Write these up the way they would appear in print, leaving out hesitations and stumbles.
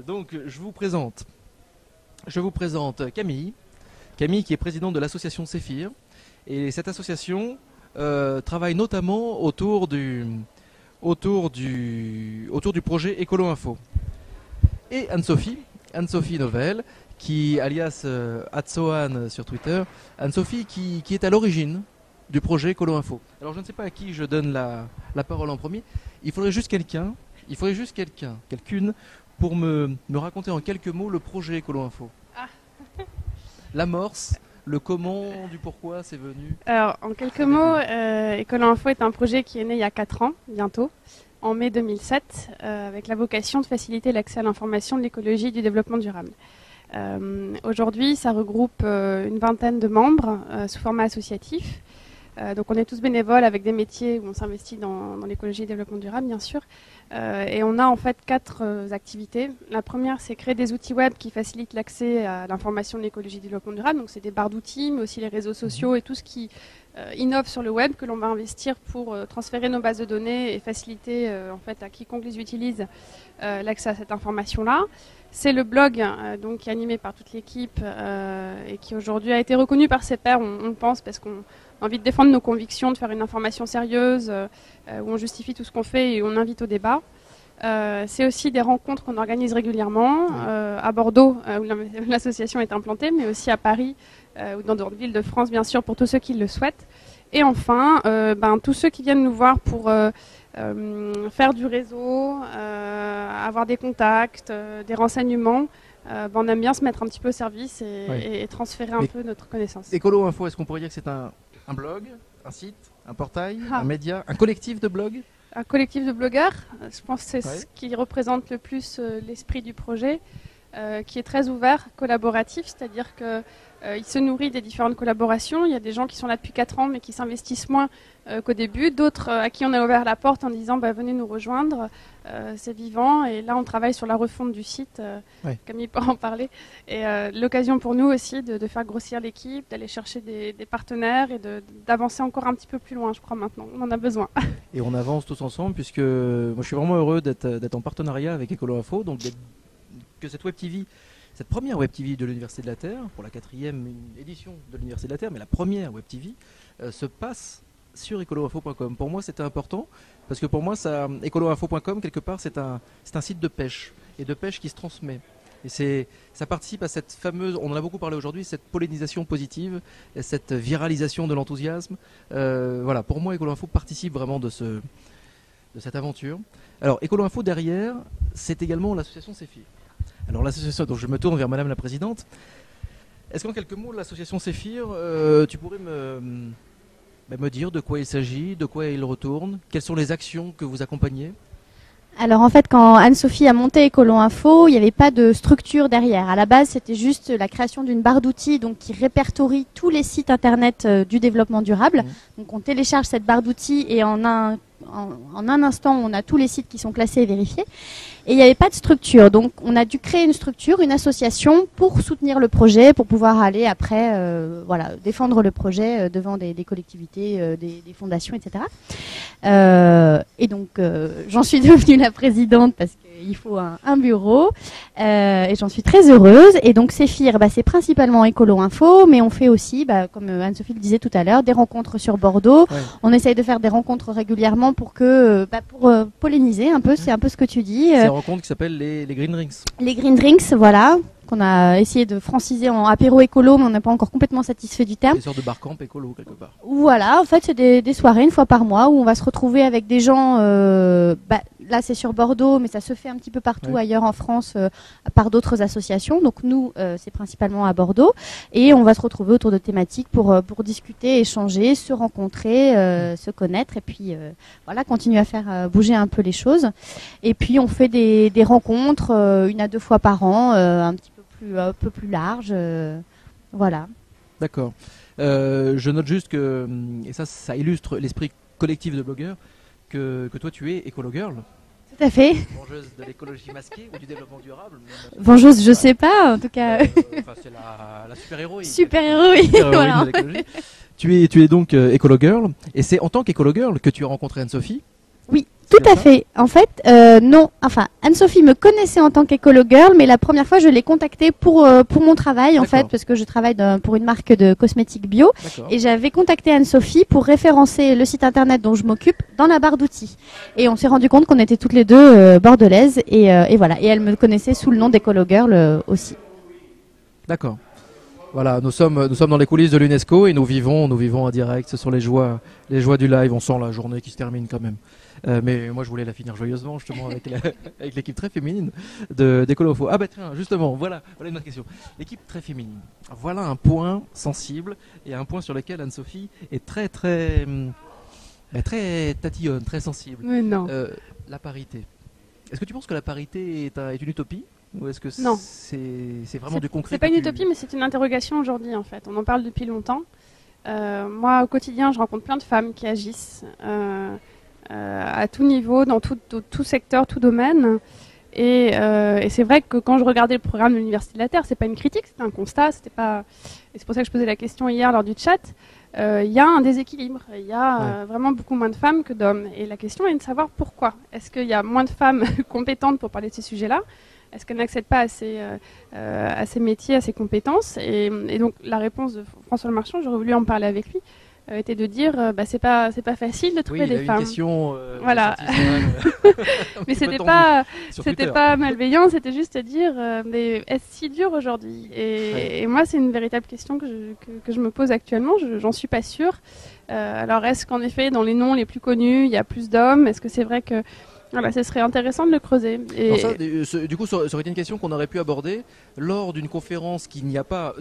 Donc je vous présente Camille. Camille qui est présidente de l'association Séphir. Et cette association travaille notamment autour du projet Écolo Info. Et Anne-Sophie Novelle, qui alias @sohan sur Twitter, Anne-Sophie qui est à l'origine du projet Écolo Info. Alors je ne sais pas à qui je donne la parole en premier. Il faudrait juste quelqu'une pour me raconter en quelques mots le projet Écolo Info. Ah. L'amorce, le comment, du pourquoi c'est venu. Alors, en quelques mots, Écolo Info est un projet qui est né il y a 4 ans, bientôt, en mai 2007, avec la vocation de faciliter l'accès à l'information de l'écologie et du développement durable. Aujourd'hui, ça regroupe une vingtaine de membres sous format associatif. Donc on est tous bénévoles avec des métiers où on s'investit dans l'écologie et le développement durable, bien sûr. Et on a en fait 4 activités. La première, c'est créer des outils web qui facilitent l'accès à l'information de l'écologie et du développement durable. Donc c'est des barres d'outils, mais aussi les réseaux sociaux et tout ce qui innove sur le web que l'on va investir pour transférer nos bases de données et faciliter en fait à quiconque les utilise l'accès à cette information-là. C'est le blog donc, qui est animé par toute l'équipe et qui aujourd'hui a été reconnu par ses pairs, on pense, parce qu'on a envie de défendre nos convictions, de faire une information sérieuse, où on justifie tout ce qu'on fait et on invite au débat. C'est aussi des rencontres qu'on organise régulièrement, à Bordeaux, où l'association est implantée, mais aussi à Paris, ou dans d'autres villes de France, bien sûr, pour tous ceux qui le souhaitent. Et enfin, tous ceux qui viennent nous voir pour faire du réseau, avoir des contacts, des renseignements, on aime bien se mettre un petit peu au service et transférer un peu notre connaissance. Écolo Info, est-ce qu'on pourrait dire que c'est un blog, un site, un portail, un média, un collectif de blogs? Un collectif de blogueurs, je pense que c'est ce qui représente le plus l'esprit du projet, qui est très ouvert, collaboratif, c'est-à-dire que il se nourrit des différentes collaborations. Il y a des gens qui sont là depuis 4 ans mais qui s'investissent moins qu'au début, d'autres à qui on a ouvert la porte en disant venez nous rejoindre, c'est vivant. Et là on travaille sur la refonte du site, Camille pourra en parler. Et l'occasion pour nous aussi de faire grossir l'équipe, d'aller chercher des partenaires et d'avancer encore un petit peu plus loin, je crois maintenant. On en a besoin. Et on avance tous ensemble puisque moi je suis vraiment heureux d'être en partenariat avec Écolo Info, donc que cette Web TV, cette première Web TV de l'Université de la Terre, pour la 4e édition de l'Université de la Terre, mais la première Web TV, se passe sur ecoloinfo.com. Pour moi, c'était important, parce que pour moi, ecoloinfo.com, quelque part, c'est un site de pêche, et de pêche qui se transmet. Et ça participe à cette fameuse, on en a beaucoup parlé aujourd'hui, cette pollinisation positive, et cette viralisation de l'enthousiasme. Voilà, pour moi, Écolo Info participe vraiment de cette aventure. Alors, Écolo Info, derrière, c'est également l'association Séphir. Alors l'association, donc je me tourne vers Madame la Présidente. Est-ce qu'en quelques mots, l'association Séphir, tu pourrais me dire de quoi il s'agit, de quoi il retourne, quelles sont les actions que vous accompagnez? Alors en fait, quand Anne-Sophie a monté Écolo Info, il n'y avait pas de structure derrière. À la base, c'était juste la création d'une barre d'outils donc qui répertorie tous les sites internet du développement durable. Donc on télécharge cette barre d'outils et en un instant, on a tous les sites qui sont classés et vérifiés. Et il n'y avait pas de structure. Donc on a dû créer une structure, une association pour soutenir le projet, pour pouvoir aller après défendre le projet devant des collectivités, des fondations, etc. Et donc j'en suis devenue la présidente parce qu'il faut un bureau et j'en suis très heureuse. Et donc Séphir, c'est principalement Écolo Info, mais on fait aussi, comme Anne-Sophie le disait tout à l'heure, des rencontres sur Bordeaux. Ouais. On essaye de faire des rencontres régulièrement pour polliniser un peu, c'est un peu ce que tu dis. Ces rencontres qui s'appellent les Green Drinks. Les Green Drinks, voilà, qu'on a essayé de franciser en apéro écolo, mais on n'est pas encore complètement satisfait du terme. Des sortes de barcamp écolo, quelque part. Voilà, en fait, c'est des soirées, une fois par mois, où on va se retrouver avec des gens, là c'est sur Bordeaux, mais ça se fait un petit peu partout ailleurs en France par d'autres associations. Donc nous, c'est principalement à Bordeaux. Et on va se retrouver autour de thématiques pour discuter, échanger, se rencontrer, se connaître et puis continuer à faire bouger un peu les choses. Et puis on fait des rencontres 1 à 2 fois par an, un peu plus large. Voilà. D'accord. Je note juste que, et ça illustre l'esprit collectif de blogueurs, que toi tu es Écolo Girl. Tout à fait. Vengeuse de l'écologie masquée ou du développement durable. Vengeuse, je sais pas, en tout cas. C'est la super-héroïne. Super-héroïne, voilà. Tu es donc Écolo Girl, et c'est en tant qu'Écolo Girl que tu as rencontré Anne-Sophie. Oui, Tout à fait. En fait, non. Enfin, Anne-Sophie me connaissait en tant qu'Ecolo Girl, mais la première fois, je l'ai contactée pour mon travail, en fait, parce que je travaille pour une marque de cosmétiques bio. Et j'avais contacté Anne-Sophie pour référencer le site internet dont je m'occupe dans la barre d'outils. Et on s'est rendu compte qu'on était toutes les deux bordelaises. Et voilà. Et elle me connaissait sous le nom d'Ecolo Girl aussi. D'accord. Voilà, nous sommes dans les coulisses de l'UNESCO et nous vivons en direct. Ce sont les joies du live. On sent la journée qui se termine quand même. Mais moi, je voulais la finir joyeusement, justement, avec l'équipe très féminine d'Ecolo Info. Ah bah tiens, justement, voilà une autre question. L'équipe très féminine. Voilà un point sensible et un point sur lequel Anne-Sophie est très tatillonne, très sensible. Mais non. La parité. Est-ce que tu penses que la parité est une utopie? Ou est-ce que c'est vraiment du concret? C'est pas une utopie, mais c'est une interrogation aujourd'hui, en fait. On en parle depuis longtemps. Moi, au quotidien, je rencontre plein de femmes qui agissent à tout niveau, dans tout secteur, tout domaine. Et c'est vrai que quand je regardais le programme de l'Université de la Terre, c'est pas une critique, c'est un constat. Et c'est pour ça que je posais la question hier lors du chat. Il y a un déséquilibre. Il y a vraiment beaucoup moins de femmes que d'hommes. Et la question est de savoir pourquoi. Est-ce qu'il y a moins de femmes compétentes pour parler de ces sujets-là? Est-ce qu'elles n'accèdent pas à ces métiers, à ces compétences? Et donc la réponse de François Lemarchand, j'aurais voulu en parler avec lui, était de dire c'est pas facile de trouver des femmes. Une question, voilà. Mais c'était pas malveillant, c'était juste à dire mais est-ce si dur aujourd'hui? Et moi c'est une véritable question que je me pose actuellement. J'en suis pas sûre. Alors est-ce qu'en effet dans les noms les plus connus il y a plus d'hommes? Est-ce que c'est vrai que voilà, ce serait intéressant de le creuser. Du coup, ça aurait été une question qu'on aurait pu aborder lors d'une conférence qu'il n'y a pas,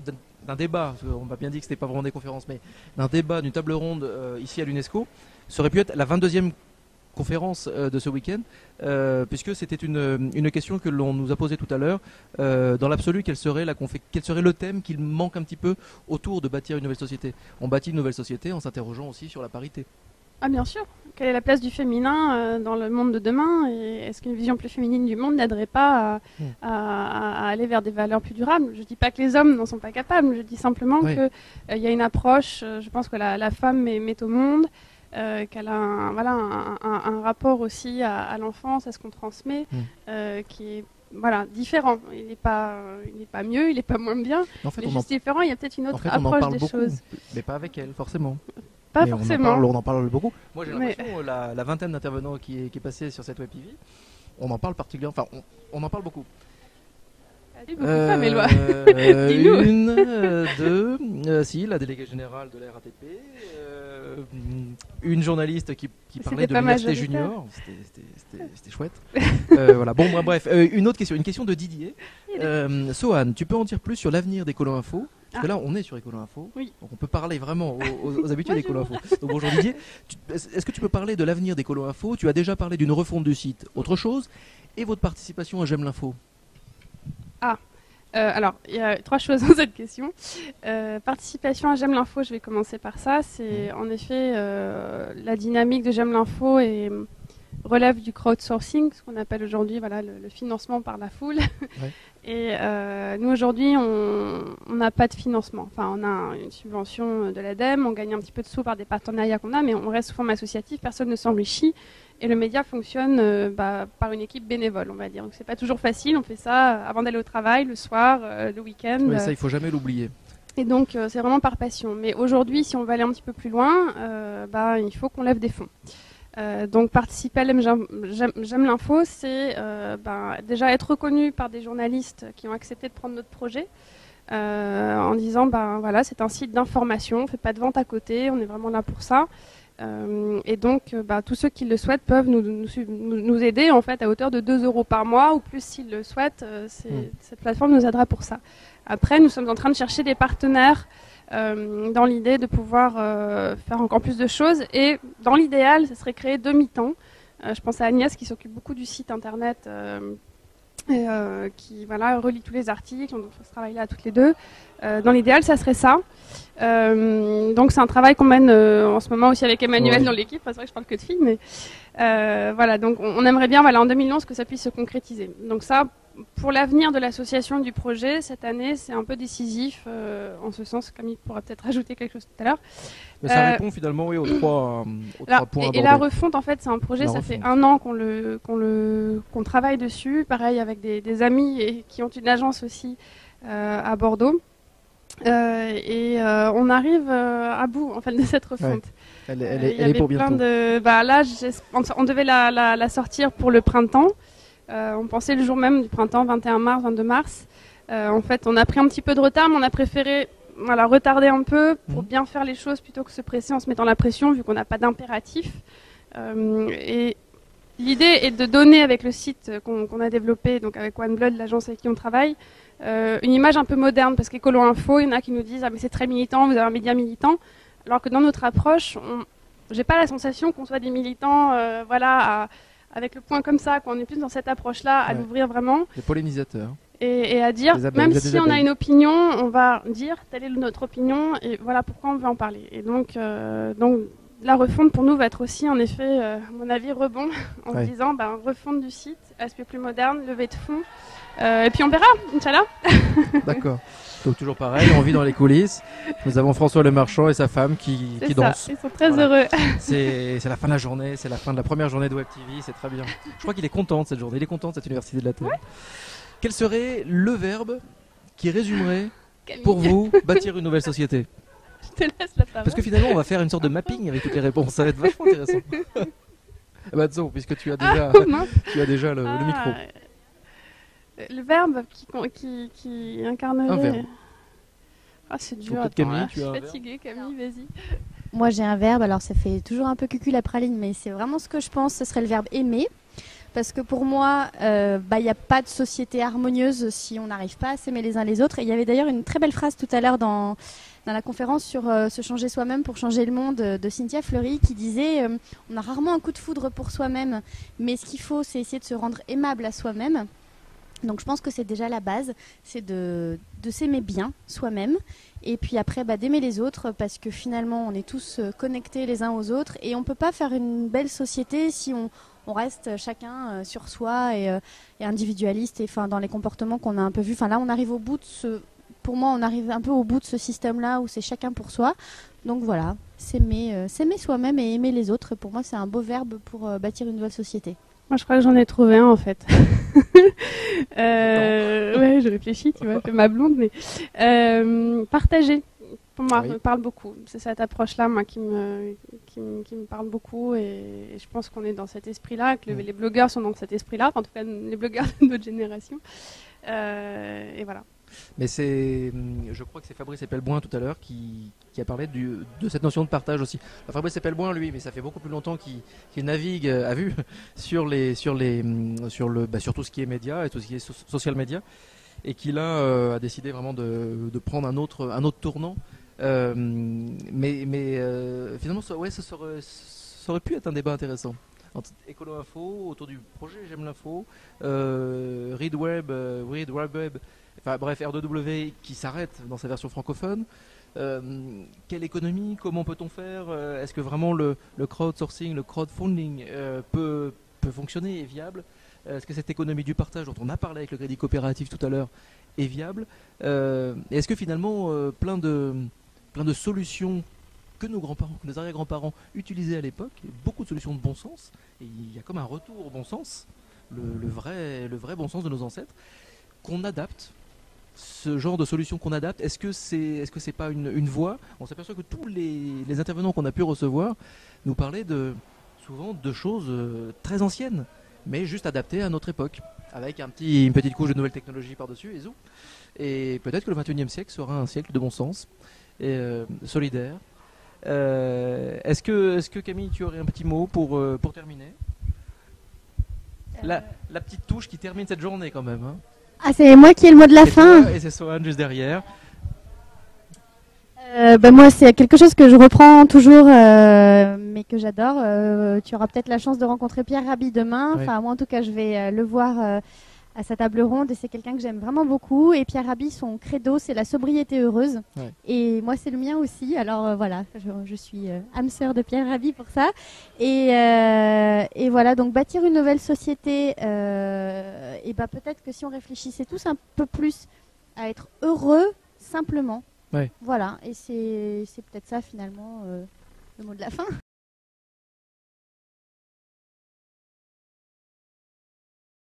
d'un débat, on m'a bien dit que ce n'était pas vraiment des conférences, mais d'un débat, d'une table ronde ici à l'UNESCO. Ça aurait pu être la 22e conférence de ce week-end, puisque c'était une question que l'on nous a posée tout à l'heure. Dans l'absolu, quel serait le thème qu'il manque un petit peu autour de bâtir une nouvelle société? On bâtit une nouvelle société en s'interrogeant aussi sur la parité. Ah bien sûr. Quelle est la place du féminin dans le monde de demain? Et est-ce qu'une vision plus féminine du monde n'aiderait pas à aller vers des valeurs plus durables? Je ne dis pas que les hommes n'en sont pas capables, je dis simplement qu'il y a une approche, je pense que la femme met au monde, qu'elle a un rapport aussi à l'enfance, à ce qu'on transmet, qui est différent. Il n'est pas mieux, il n'est pas moins bien, mais juste différent. Il y a peut-être une autre approche des choses. Mais pas avec elle, forcément. Pas forcément. On en parle beaucoup. Moi, j'ai l'impression, la vingtaine d'intervenants qui est passée sur cette web TV, on en parle particulièrement. Enfin, on en parle beaucoup. Beaucoup de femmes, Éloi. Une, deux, si, la déléguée générale de la RATP, une journaliste qui parlait de l'université junior, c'était chouette. Voilà. Bon, bref, une question de Didier. Sohan, tu peux en dire plus sur l'avenir d'Ecolo Info? Parce que là, on est sur Ecolo Info, donc on peut parler vraiment aux habitués d'Ecolo Info. Donc bonjour Didier, est-ce que tu peux parler de l'avenir d'Ecolo Info? Tu as déjà parlé d'une refonte du site. Autre chose? Et votre participation à J'aime l'info? Alors, il y a trois choses dans cette question. Participation à J'aime l'info, je vais commencer par ça. C'est en effet la dynamique de J'aime l'info et relève du crowdsourcing, ce qu'on appelle aujourd'hui le financement par la foule. Et nous aujourd'hui, on n'a pas de financement. Enfin, on a une subvention de l'ADEME, on gagne un petit peu de sous par des partenariats qu'on a, mais on reste sous forme associative, personne ne s'enrichit. Et le média fonctionne par une équipe bénévole, on va dire. Donc c'est pas toujours facile, on fait ça avant d'aller au travail, le soir, le week-end. Oui, ça, il faut jamais l'oublier. Et donc c'est vraiment par passion. Mais aujourd'hui, si on veut aller un petit peu plus loin, il faut qu'on lève des fonds. Donc participer à J'aime l'info, c'est déjà être reconnu par des journalistes qui ont accepté de prendre notre projet. En disant c'est un site d'information, on ne fait pas de vente à côté, on est vraiment là pour ça. Et donc tous ceux qui le souhaitent peuvent nous aider en fait à hauteur de 2 € par mois ou plus s'ils le souhaitent. Cette plateforme nous aidera pour ça. Après, nous sommes en train de chercher des partenaires dans l'idée de pouvoir faire encore plus de choses. Et dans l'idéal, ce serait créer 2 mi-temps. Je pense à Agnès qui s'occupe beaucoup du site internet qui relie tous les articles. On fait ce travail-là toutes les deux. Dans l'idéal, ça serait ça. Donc c'est un travail qu'on mène en ce moment aussi avec Emmanuel dans l'équipe. C'est vrai que je parle que de filles, mais voilà. Donc on aimerait bien, voilà, en 2011 que ça puisse se concrétiser. Donc ça, pour l'avenir de l'association, du projet, cette année, c'est un peu décisif en ce sens. Camille pourra peut-être ajouter quelque chose tout à l'heure. Mais ça répond finalement oui, aux trois points abordés. Et la refonte, en fait, c'est un projet, ça fait 1 an qu'on travaille dessus. Pareil avec des amis qui ont une agence aussi à Bordeaux. On arrive à bout en fait de cette refonte. Ouais. Elle est pour bientôt. Là, on devait la sortir pour le printemps. On pensait le jour même du printemps, 21 mars, 22 mars. En fait, on a pris un petit peu de retard, mais on a préféré retarder un peu pour bien faire les choses plutôt que se presser en se mettant la pression, vu qu'on n'a pas d'impératif. Et l'idée est de donner avec le site qu'on a développé, donc avec OneBlood, l'agence avec qui on travaille, une image un peu moderne, parce qu'Écolo Info, il y en a qui nous disent ah mais c'est très militant, vous avez un média militant, alors que dans notre approche, j'ai pas la sensation qu'on soit des militants, avec le point comme ça, qu'on est plus dans cette approche-là, à l'ouvrir vraiment. Des pollinisateurs. Et à dire, même si on a une opinion, on va dire telle est notre opinion et voilà pourquoi on veut en parler. Et donc la refonte pour nous va être aussi en effet, à mon avis, rebond en se disant refonte du site, aspect plus moderne, levée de fonds. Et puis on verra, Inch'Allah. D'accord. Donc toujours pareil, on vit dans les coulisses. Nous avons François Lemarchand et sa femme qui dansent. Ils sont très heureux. C'est la fin de la journée, c'est la fin de la première journée de Web TV, c'est très bien. Je crois qu'il est content de cette journée, il est content de cette Université de la Terre. Ouais. Quel serait le verbe qui résumerait pour vous bâtir une nouvelle société? Je te laisse la parole. Parce que finalement on va faire une sorte de mapping avec toutes les réponses, ça va être vachement intéressant. Matzo, puisque tu as déjà le micro. Le verbe qui incarnerait... Un verbe. Ah, c'est dur. Camille, je suis fatiguée, Camille, vas-y. Moi, j'ai un verbe, alors ça fait toujours un peu cucul la praline, mais c'est vraiment ce que je pense, ce serait le verbe aimer. Parce que pour moi, il n'y a pas de société harmonieuse si on n'arrive pas à s'aimer les uns les autres. Et il y avait d'ailleurs une très belle phrase tout à l'heure dans la conférence sur se changer soi-même pour changer le monde de Cynthia Fleury qui disait on a rarement un coup de foudre pour soi-même, mais ce qu'il faut, c'est essayer de se rendre aimable à soi-même. Donc je pense que c'est déjà la base, c'est de s'aimer bien soi-même et puis après d'aimer les autres parce que finalement on est tous connectés les uns aux autres et on ne peut pas faire une belle société si on reste chacun sur soi et individualiste et dans les comportements qu'on a un peu vus. Là on arrive au bout de pour moi on arrive un peu au bout de ce système-là où c'est chacun pour soi. Donc voilà, s'aimer soi-même et aimer les autres, pour moi c'est un beau verbe pour bâtir une nouvelle société. Moi, je crois que j'en ai trouvé un, en fait. Ouais, je réfléchis, tu vois, un peu ma blonde, mais partager, pour moi, me parle beaucoup. C'est cette approche-là, moi, qui me parle beaucoup, et je pense qu'on est dans cet esprit-là, que les blogueurs sont dans cet esprit-là, en tout cas, les blogueurs de notre génération. Et voilà. Mais je crois que c'est Fabrice Epelboin tout à l'heure qui a parlé de cette notion de partage aussi. Alors, Fabrice Epelboin, lui, mais ça fait beaucoup plus longtemps qu'il navigue à vue sur tout ce qui est média et tout ce qui est social media, et qu'il a décidé vraiment de prendre un autre tournant. Mais finalement, ça aurait pu être un débat intéressant. Entre Écolo Info, autour du projet J'aime l'info, Read Web, enfin bref, R2W qui s'arrête dans sa version francophone. Quelle économie, comment peut-on faire? Est-ce que vraiment le crowdsourcing, le crowdfunding peut fonctionner, est viable? Est-ce que cette économie du partage dont on a parlé avec le crédit coopératif tout à l'heure est viable? Est-ce que finalement plein de solutions que nos grands-parents, que nos arrière-grands-parents utilisaient à l'époque, beaucoup de solutions de bon sens, et il y a comme un retour au bon sens, le vrai bon sens de nos ancêtres, qu'on adapte, ce genre de solution qu'on adapte, est-ce que c'est pas une voie? On s'aperçoit que tous les intervenants qu'on a pu recevoir nous parlaient souvent de choses très anciennes, mais juste adaptées à notre époque, avec une petite couche de nouvelles technologies par-dessus, et peut-être que le 21e siècle sera un siècle de bon sens, et solidaire. Est-ce que Camille, tu aurais un petit mot pour terminer? La petite touche qui termine cette journée quand même. Hein. Ah, c'est moi qui ai le mot de la fin. Et c'est Sohan juste derrière. Moi, c'est quelque chose que je reprends toujours, mais que j'adore. Tu auras peut-être la chance de rencontrer Pierre Rabhi demain. Enfin, moi, en tout cas, je vais le voir à sa table ronde et c'est quelqu'un que j'aime vraiment beaucoup. Et Pierre Rabhi, son credo, c'est la sobriété heureuse. Ouais. Et moi, c'est le mien aussi. Alors voilà, je suis âme sœur de Pierre Rabhi pour ça. Et voilà, donc bâtir une nouvelle société, et bah, peut-être que si on réfléchissait tous un peu plus à être heureux simplement. Ouais. Voilà, et c'est peut-être ça finalement le mot de la fin.